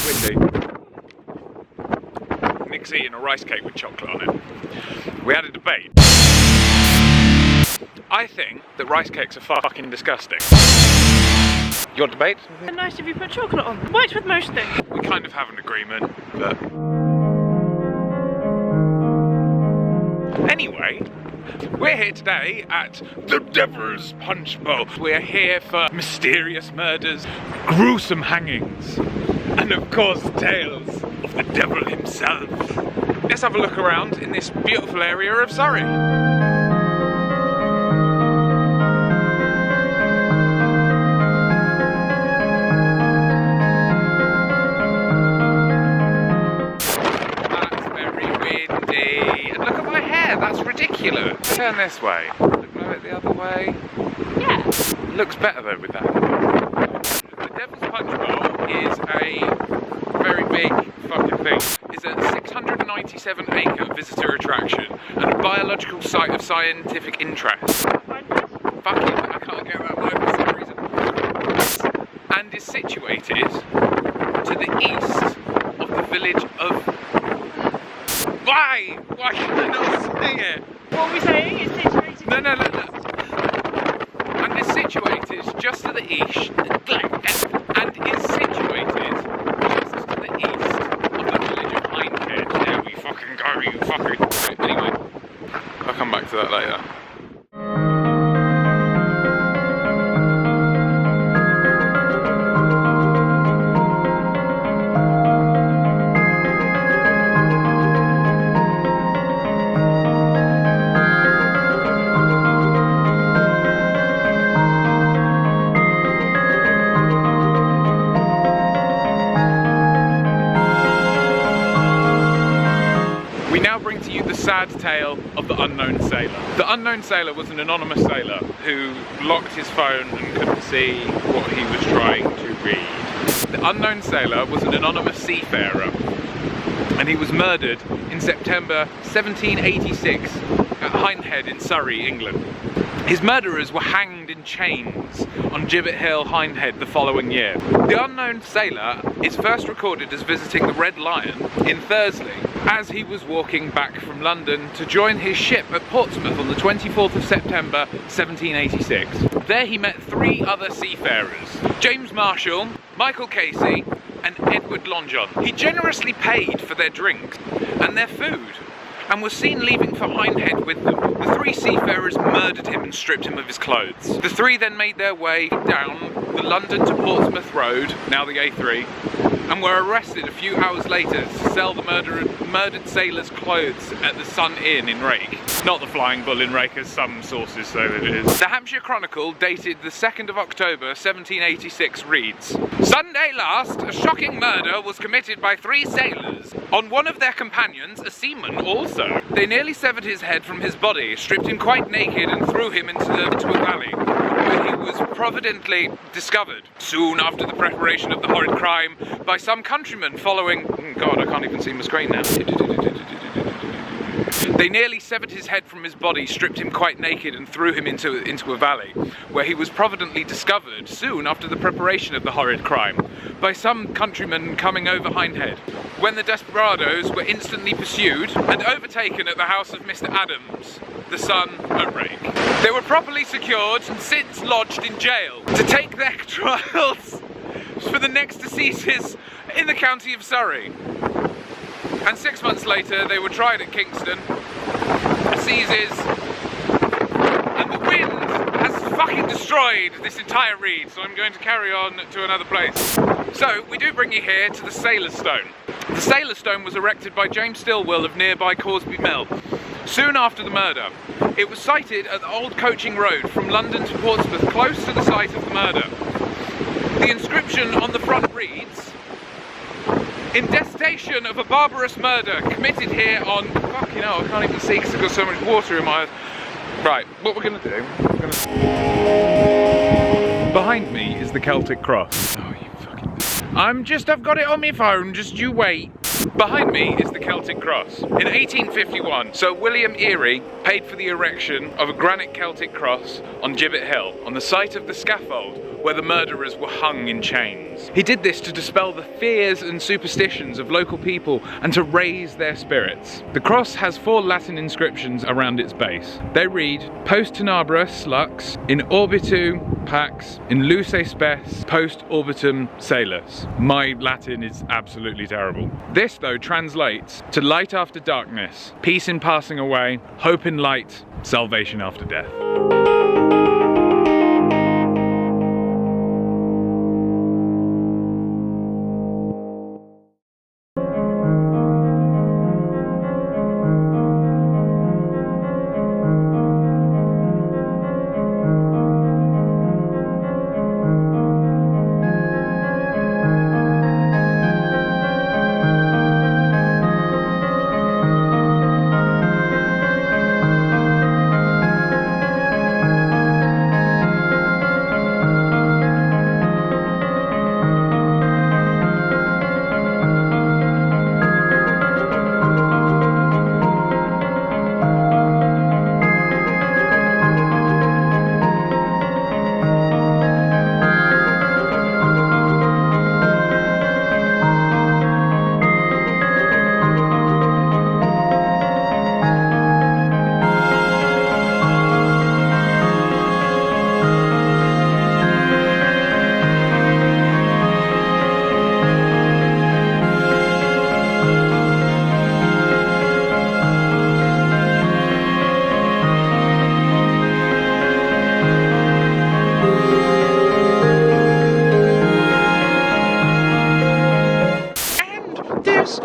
windy. Nick's eating a rice cake with chocolate on it. We had a debate. I think that rice cakes are fucking disgusting. Your debate? Nice if you put chocolate on. Works with most things. We kind of have an agreement, but... Anyway, we're here today at the Devil's Punchbowl. We're here for mysterious murders, gruesome hangings, and of course tales of the devil himself. Let's have a look around in this beautiful area of Surrey. That's ridiculous. Turn this way. Look the other way. Yeah. Looks better though with that. The Devil's Punchbowl is a very big fucking thing. It's a 697-acre visitor attraction and a biological site of scientific interest. Fucking, I can't get that word for some reason. And is situated to the east of the village of... Why? Why can I not say it? What are we saying? It's situated... No. And is situated just to the east... And is situated just to the east of the village of Hindhead. There we fucking go, you fucking... Anyway, I'll come back to that later. We now bring to you the sad tale of the unknown sailor. The unknown sailor was an anonymous sailor who locked his phone and couldn't see what he was trying to read. The unknown sailor was an anonymous seafarer and he was murdered in September 1786 at Hindhead in Surrey, England. His murderers were hanged in chains on Gibbet Hill, Hindhead, the following year. The unknown sailor is first recorded as visiting the Red Lion in Thursley as he was walking back from London to join his ship at Portsmouth on the 24th of September 1786. There he met three other seafarers, James Marshall, Michael Casey and Edward Long John. He generously paid for their drinks and their food and was seen leaving for Hindhead with them. The three seafarers murdered him and stripped him of his clothes. The three then made their way down the London to Portsmouth Road, now the A3, and were arrested a few hours later to sell the murdered sailors' clothes at the Sun Inn in Rake. Not the Flying Bull in Rake, as some sources say that it is. The Hampshire Chronicle, dated the 2nd of October 1786, reads, "Sunday last, a shocking murder was committed by three sailors. On one of their companions, a seaman also. They nearly severed his head from his body, stripped him quite naked and threw him into a valley, where he was providently discovered soon after the preparation of the horrid crime by some countrymen following..." God, I can't even see my screen now. They nearly severed his head from his body, stripped him quite naked and threw him into a valley, where he was providently discovered soon after the preparation of the horrid crime by some countrymen coming over Hindhead, when the desperadoes were instantly pursued and overtaken at the house of Mr. Adams, the son at Rake. They were properly secured and since lodged in jail to take their trials for the next deceases in the county of Surrey. And 6 months later, they were tried at Kingston, Assizes, and the wind has fucking destroyed this entire reed, so I'm going to carry on to another place. So, we do bring you here to the Sailor's Stone. The Sailor's Stone was erected by James Stillwell of nearby Causeby Mill soon after the murder. It was sited at the old coaching road from London to Portsmouth, close to the site of the murder. The inscription on the front reads, "In detestation of a barbarous murder committed here on..." Fucking hell, I can't even see because I've got so much water in my eyes. Right, what we're going to do... Behind me is the Celtic cross. Oh, you fucking... I've got it on my phone, just you wait. Behind me is the Celtic cross. In 1851, Sir William Erie paid for the erection of a granite Celtic cross on Gibbet Hill, on the site of the scaffold where the murderers were hung in chains. He did this to dispel the fears and superstitions of local people and to raise their spirits. The cross has 4 Latin inscriptions around its base. They read, Post tenebrus lux, in orbitu pax, in luce spes, post orbitum salus. My Latin is absolutely terrible. This, though, translates to light after darkness, peace in passing away, hope in light, salvation after death. This